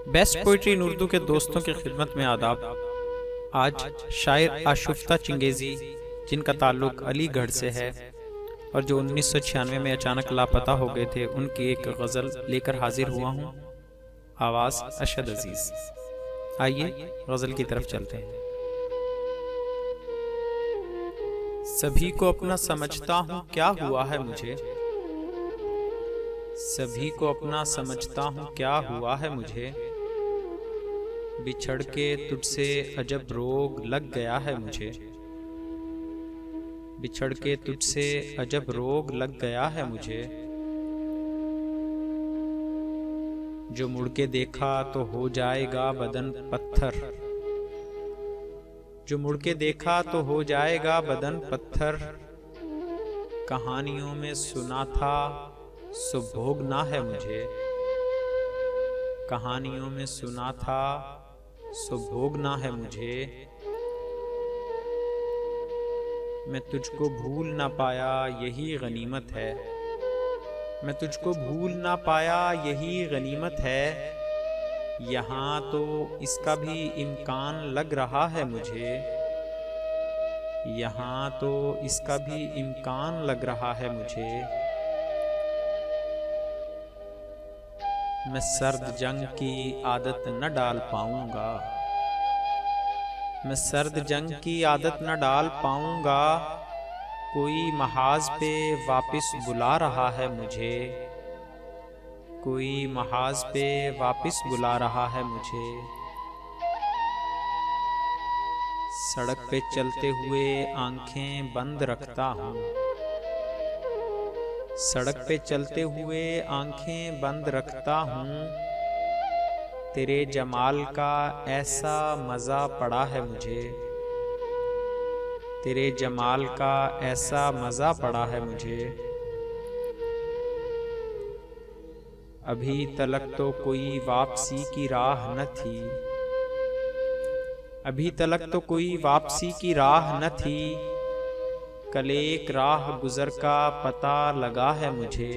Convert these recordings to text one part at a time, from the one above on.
Best poetry इन उर्दू के दोस्तों की खिदमत में आदाब। आज शायर आशुफ्ता चिंगेज़ी, जिनका ताल्लुक अलीगढ़ से है और जो 1996 में अचानक लापता हो गए थे, उनकी एक गज़ल लेकर हाजिर हुआ हूँ। आवाज़ अशद अजीज़। आइए गज़ल की तरफ चलते हैं। सभी को अपना समझता हूँ, क्या हुआ है मुझे। सभी को अपना समझता हूँ, क्या हुआ है मुझे। बिछड़ के तुझसे अजब रोग लग गया है मुझे। बिछड़ के तुझसे अजब रोग लग गया है मुझे। जो मुड़ के देखा तो हो जाएगा बदन पत्थर। जो मुड़ के देखा तो हो जाएगा बदन पत्थर। कहानियों में सुना था सो भोगना है मुझे। कहानियों में सुना था सो भोगना है मुझे। मैं तुझको भूल ना पाया यही गनीमत है। मैं तुझको भूल ना पाया यही गनीमत है। यहाँ तो इसका भी इम्कान लग रहा है मुझे। यहाँ तो इसका भी इम्कान लग रहा है मुझे। मैं सर्द जंग की आदत न डाल पाऊंगा। मैं सर्द जंग की आदत न डाल पाऊंगा। कोई महाज पे वापस बुला रहा है मुझे। कोई महाज पे वापस बुला रहा है मुझे। सड़क पे चलते हुए आंखें बंद रखता हूँ। सड़क पे चलते हुए आंखें बंद रखता हूँ। तेरे जमाल का ऐसा मज़ा पड़ा है मुझे। तेरे जमाल का ऐसा मज़ा पड़ा है मुझे। अभी तलक तो कोई वापसी की राह न थी। अभी तलक तो कोई वापसी की राह न थी। कल एक राह गुजर का पता लगा है मुझे।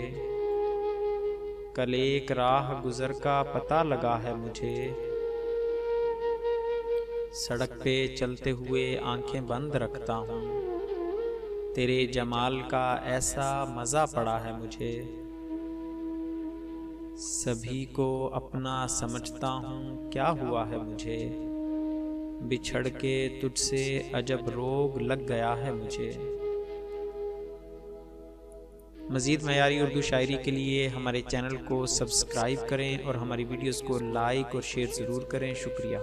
कल एक राह गुजर का पता लगा है मुझे। सड़क पे चलते हुए आंखें बंद रखता हूँ। तेरे जमाल का ऐसा मज़ा पड़ा है मुझे। सभी को अपना समझता हूँ, क्या हुआ है मुझे। बिछड़ के तुझसे अजब रोग लग गया है मुझे। मज़ीद मयारी उर्दू शायरी के लिए हमारे चैनल को सब्सक्राइब करें और हमारी वीडियोस को लाइक और शेयर ज़रूर करें। शुक्रिया।